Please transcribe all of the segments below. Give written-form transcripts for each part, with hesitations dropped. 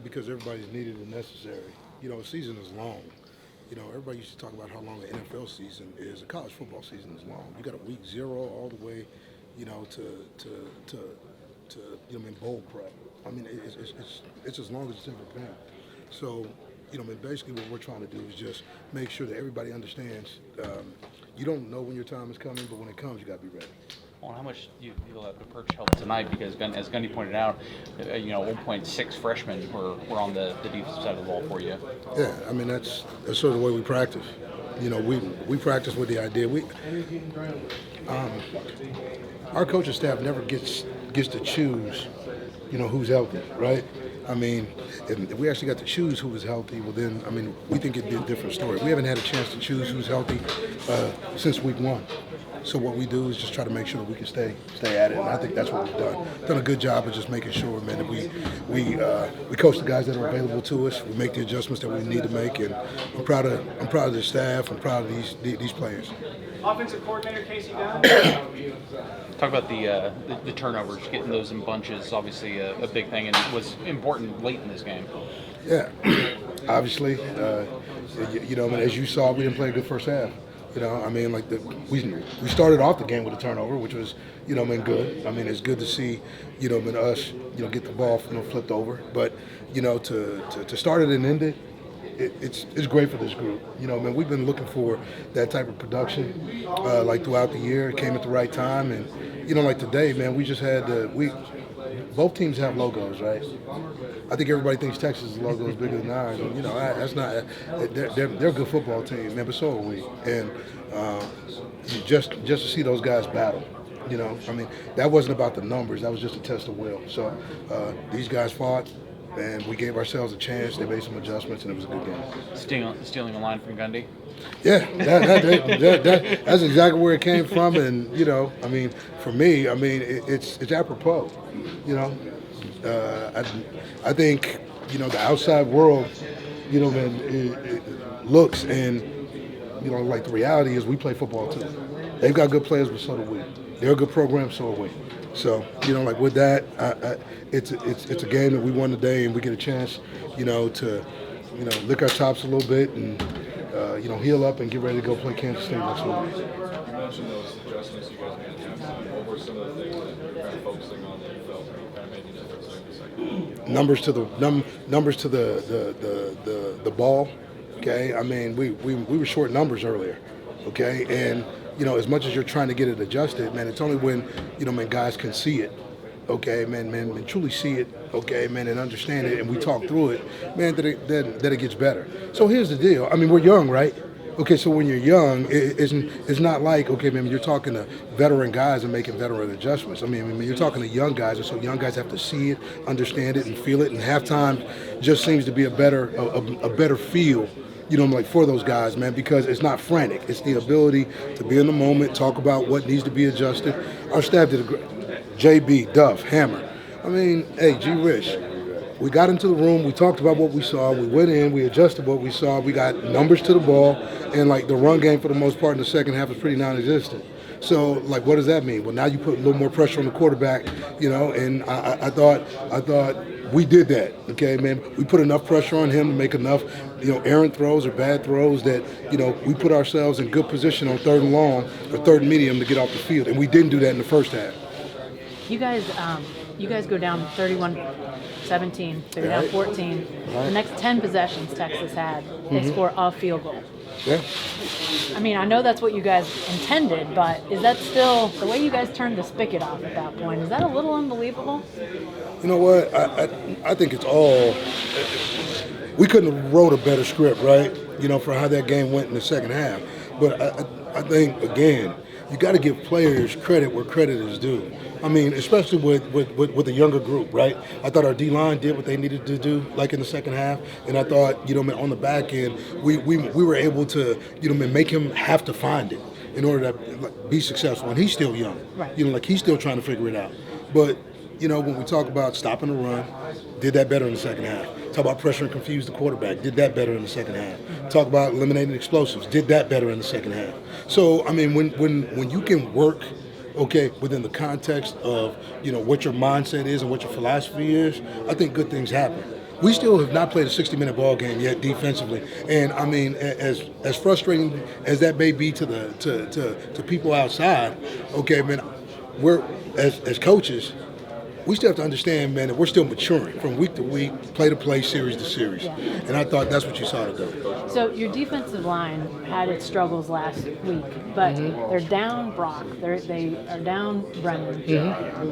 Because everybody's needed and necessary. A season is long. Everybody used to talk about how long the NFL season is. A college football season is long. You got a week zero all the way, to bowl prep. I mean, it's as long as it's ever been. So, basically what we're trying to do is just make sure that everybody understands. You don't know when your time is coming, but when it comes, you got to be ready. Well, how much do you feel that the perch helped tonight? Because, as Gundy pointed out, 1.6 freshmen were on the defensive side of the ball for you. Yeah, I mean that's sort of the way we practice. We practice with the idea. Um, our coaching staff never gets to choose, who's healthy, right? I mean, if we actually got to choose who was healthy, well then, I mean, we think it'd be a different story. We haven't had a chance to choose who's healthy since week one. So what we do is just try to make sure that we can stay at it, and I think that's what we've done. Done a good job of just making sure, man, that we coach the guys that are available to us. We make the adjustments that we need to make, and I'm proud of the staff. I'm proud of these players. Offensive coordinator Casey Dunn. Talk about the turnovers, getting those in bunches. Obviously, a big thing, and it was important late in this game. Yeah, obviously, as you saw, we didn't play a good first half. I mean, we started off the game with a turnover, which was, good. I mean, it's good to see, us, get the ball, flipped over. But, to start it and end it, it's great for this group. We've been looking for that type of production, throughout the year. It came at the right time, and like today, man, we just had both teams have logos, right? I think everybody thinks Texas' logo is bigger than ours, and that's not. They're a good football team, man, but so are we. And just to see those guys battle, I mean, that wasn't about the numbers. That was just a test of will. So these guys fought, and we gave ourselves a chance. They made some adjustments, and it was a good game. Stealing a line from Gundy. Yeah, that's exactly where it came from, and I mean, for me, I mean, it's apropos. I think the outside world, man, it looks and the reality is we play football too. They've got good players, but so do we. They're a good program, so are we. So with that, it's a game that we won today, and we get a chance, to lick our chops a little bit and. Heal up and get ready to go play Kansas State next week. You mentioned those adjustments you guys made at halftime. What were some of the things that you're kind of focusing on that you felt kind of made the difference in the second? Numbers to the ball. Okay, I mean we were short numbers earlier. Okay, and as much as you're trying to get it adjusted, man, it's only when guys can see it. Okay, man, truly see it, okay, man, and understand it, and we talk through it, man, that it gets better. So here's the deal. I mean, we're young, right? Okay, so when you're young, it's not like, okay, man, you're talking to veteran guys and making veteran adjustments. I mean, you're talking to young guys, and so young guys have to see it, understand it, and feel it, and halftime just seems to be a better feel, for those guys, man, because it's not frantic. It's the ability to be in the moment, talk about what needs to be adjusted. Our staff did a great JB, Duff, Hammer. I mean, hey, G. Rich, we got into the room, we talked about what we saw, we went in, we adjusted what we saw, we got numbers to the ball, and the run game for the most part in the second half is pretty non-existent. So, what does that mean? Well, now you put a little more pressure on the quarterback, and I thought we did that, okay, man. We put enough pressure on him to make enough, errant throws or bad throws that, we put ourselves in good position on third and long or third and medium to get off the field, and we didn't do that in the first half. You guys go down 31-17, so you're down 14. Right. The next 10 possessions Texas had, they score a field goal. Yeah. I mean, I know that's what you guys intended, but is that still the way you guys turned the spigot off at that point? Is that a little unbelievable? You know what? I think it's all. We couldn't have wrote a better script, right? For how that game went in the second half. But I think again, you got to give players credit where credit is due. I mean, especially with a younger group, right? I thought our D-line did what they needed to do, in the second half, and I thought, on the back end, we were able to, make him have to find it in order to be successful. And he's still young, right? He's still trying to figure it out. But when we talk about stopping the run, did that better in the second half. Talk about pressure and confuse the quarterback, did that better in the second half. Talk about eliminating explosives, did that better in the second half. So, I mean, when you can work, okay, within the context of, what your mindset is and what your philosophy is, I think good things happen. we still have not played a 60-minute ball game yet defensively. And I mean, as frustrating as that may be to people outside, okay, man, we're as coaches, we still have to understand, man, that we're still maturing from week to week, play to play, series to series. Yeah. And I thought that's what you saw today. So your defensive line had its struggles last week, but they're down Brock, they are down Brennan,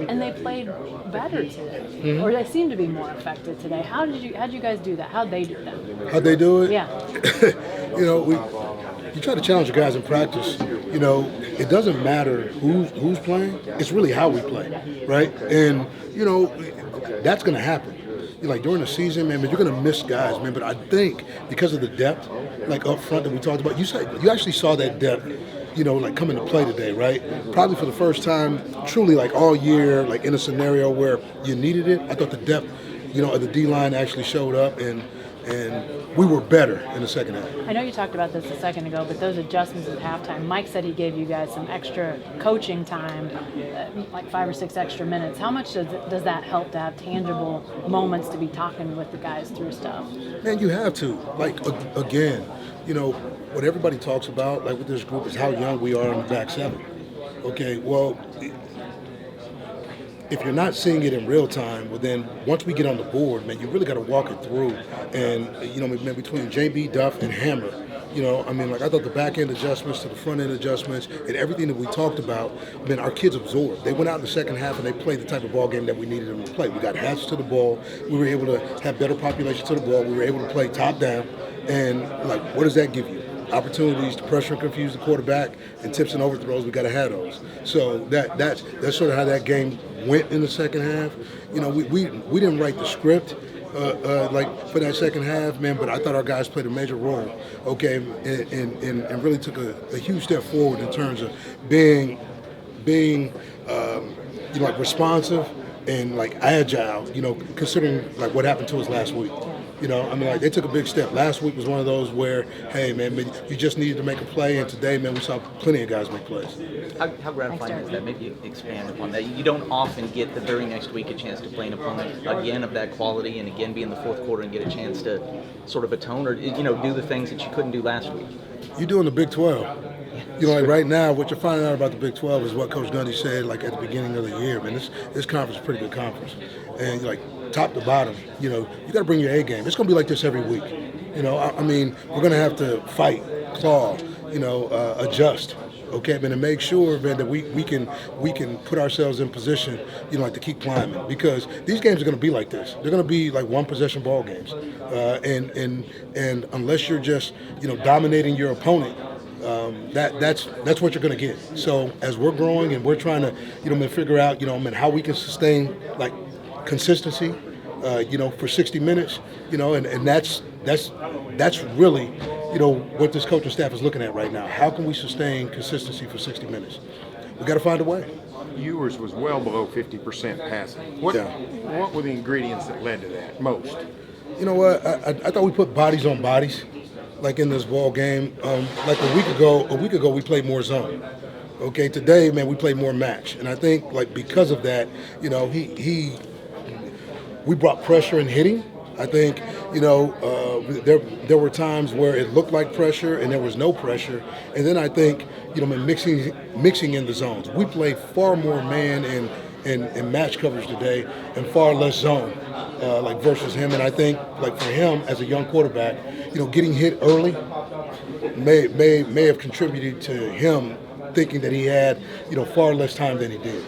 and they played better today, or they seem to be more effective today. How'd you guys do that? How'd they do that? How'd they do it? Yeah. You know, you try to challenge the guys in practice. You know, it doesn't matter who's playing. It's really how we play, right? And you know, that's going to happen. Like during the season, man, you're going to miss guys, man. But I think because of the depth, like up front that we talked about, you actually saw that depth, you know, like come into play today, right? Probably for the first time, truly, like all year, like in a scenario where you needed it. I thought the depth, you know, of the D line actually showed up, and we were better in the second half. I know you talked about this a second ago, but those adjustments at halftime, Mike said he gave you guys some extra coaching time, like 5 or 6 extra minutes. How much does that help to have tangible moments to be talking with the guys through stuff? Man, you have to. Like, again, you know, what everybody talks about, like with this group, is how young we are on the back seven. Okay, well, if you're not seeing it in real time, well then once we get on the board, man, you really got to walk it through. And, you know, man, between JB, Duff, and Hammer, you know, I mean, like I thought the back end adjustments to the front end adjustments and everything that we talked about, man, our kids absorbed. They went out in the second half and they played the type of ball game that we needed them to play. We got hats to the ball. We were able to have better population to the ball. We were able to play top down. And, like, what does that give you? Opportunities to pressure and confuse the quarterback, and tips and overthrows. We got to have those. So that's sort of how that game went in the second half. You know, we didn't write the script like for that second half, man. But I thought our guys played a major role. Okay, and really took a huge step forward in terms of being you know, like responsive and like agile. You know, considering like what happened to us last week. You know, I mean, like they took a big step. Last week was one of those where, hey, man, you just needed to make a play, and today, man, we saw plenty of guys make plays. How gratifying is that? Maybe expand upon that. You don't often get the very next week a chance to play an opponent again of that quality, and again be in the fourth quarter and get a chance to sort of atone or, you know, do the things that you couldn't do last week. You doing the Big 12. You know, like right now, what you're finding out about the Big 12 is what Coach Gundy said, like at the beginning of the year. Man, this conference is a pretty good conference, and like top to bottom, you know, you got to bring your A game. It's going to be like this every week. You know, I mean, we're going to have to fight, claw, you know, adjust. Okay, man, and make sure, man, that we can put ourselves in position, you know, like to keep climbing, because these games are going to be like this. They're going to be like one possession ball games, and unless you're just, you know, dominating your opponent. That's what you're going to get. So as we're growing and we're trying to, you know, figure out, you know, how we can sustain like consistency, you know, for 60 minutes, you know, and that's really, you know, what this coaching staff is looking at right now. How can we sustain consistency for 60 minutes? We got to find a way. Ewers was well below 50% passing. What were the ingredients that led to that most? You know what? I thought we put bodies on bodies. Like in this ball game, like a week ago we played more zone. Okay, today, man, we played more match, and I think like because of that, you know, we brought pressure and hitting. I think, you know, there were times where it looked like pressure and there was no pressure, and then I think, you know, mixing in the zones. We played far more man and match coverage today, and far less zone, like versus him. And I think, like for him as a young quarterback, you know, getting hit early may have contributed to him thinking that he had, you know, far less time than he did.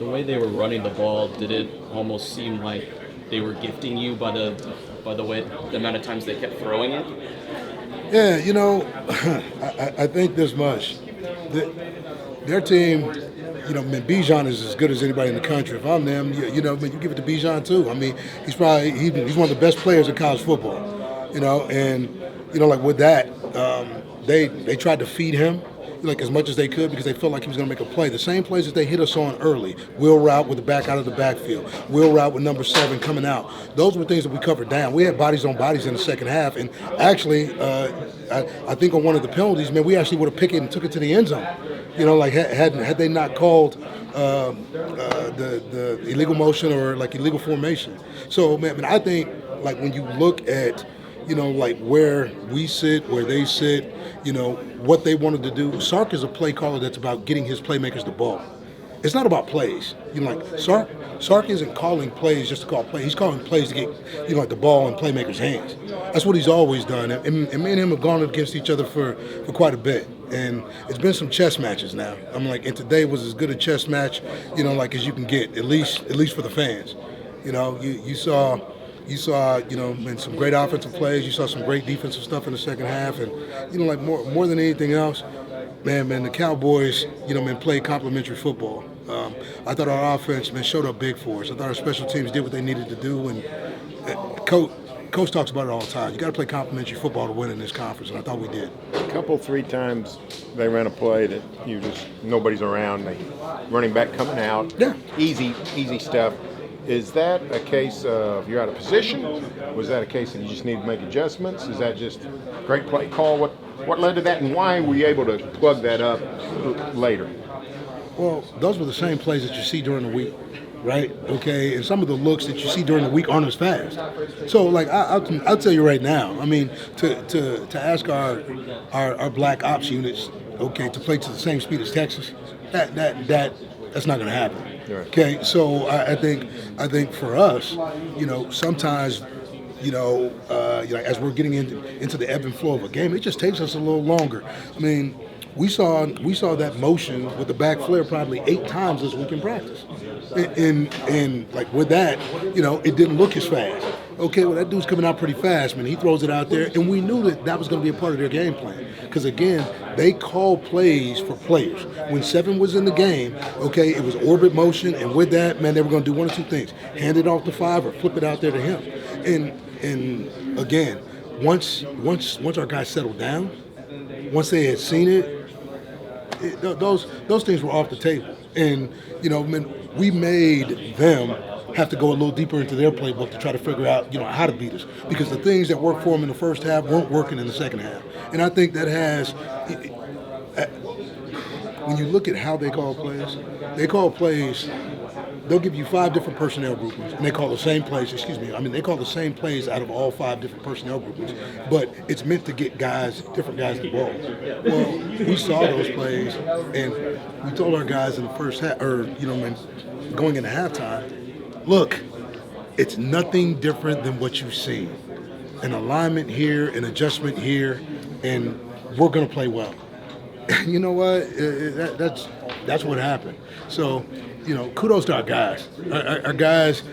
The way they were running the ball, did it almost seem like they were gifting you by the way the amount of times they kept throwing it? Yeah, you know, I think this much. Their team, you know, I mean, Bijan is as good as anybody in the country. If I'm them, you know, I mean, you give it to Bijan too. I mean, he's one of the best players in college football. You know, and you know, like with that, they tried to feed him like as much as they could because they felt like he was going to make a play. The same plays that they hit us on early, wheel route with the back out of the backfield, wheel route with number 7 coming out. Those were things that we covered down. We had bodies on bodies in the second half, and actually, I think on one of the penalties, man, we actually would have picked it and took it to the end zone. You know, like had they not called the illegal motion or like illegal formation. So, man, I think like when you look at, like where we sit, where they sit, what they wanted to do. Sark is a play caller that's about getting his playmakers the ball. It's not about plays. Sark isn't calling plays just to call plays. He's calling plays to get, like the ball in playmakers' hands. That's what he's always done. And me and him have gone against each other for quite a bit. And it's been some chess matches now. And today was as good a chess match, as you can get, at least for the fans. You saw, in some great offensive plays. You saw some great defensive stuff in the second half. And, more than anything else, man, the Cowboys, played complimentary football. I thought our offense, showed up big for us. I thought our special teams did what they needed to do. And Coach talks about it all the time. You got to play complimentary football to win in this conference, and I thought we did. Three times they ran a play that nobody's around. They running back coming out. Yeah. Easy stuff. Is that a case of you're out of position? Was that a case that you just need to make adjustments? Is that just great play call? What led to that, and why were you able to plug that up later? Well, those were the same plays that you see during the week, right? Okay, and some of the looks that you see during the week aren't as fast. So, I'll tell you right now. To ask our black ops units, okay, to play to the same speed as Texas, that's not going to happen. Right. Okay, so I think for us, sometimes, as we're getting into the ebb and flow of a game, it just takes us a little longer. We saw that motion with the back flare probably 8 times this week in practice, and with that, it didn't look as fast. Okay, well that dude's coming out pretty fast, man. He throws it out there, and we knew that was going to be a part of their game plan. Because again, they call plays for players. When 7 was in the game, okay, it was orbit motion, and with that, man, they were going to do one of 2 things: hand it off to 5 or flip it out there to him. And again, once our guys settled down, once they had seen it, those things were off the table. And we made them have to go a little deeper into their playbook to try to figure out how to beat us, because the things that worked for them in the first half weren't working in the second half. And I think that has, when you look at how they call plays, they'll give you 5 different personnel groupings, and they call the same plays. They call the same plays out of all 5 different personnel groupings, but it's meant to get different guys the ball. Well, we saw those plays, and we told our guys in the first half, going into halftime, look, it's nothing different than what you've seen. An alignment here, an adjustment here, and we're going to play well. You know what? That's what happened. So, kudos to our guys. Our guys,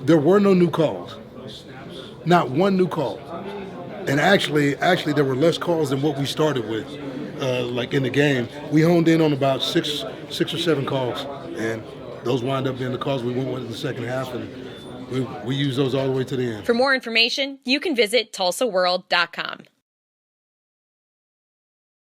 there were no new calls. Not one new call. And actually, there were less calls than what we started with, in the game. We honed in on about six or 7 calls, and those wound up being the calls we went with in the second half, and we used those all the way to the end. For more information, you can visit TulsaWorld.com.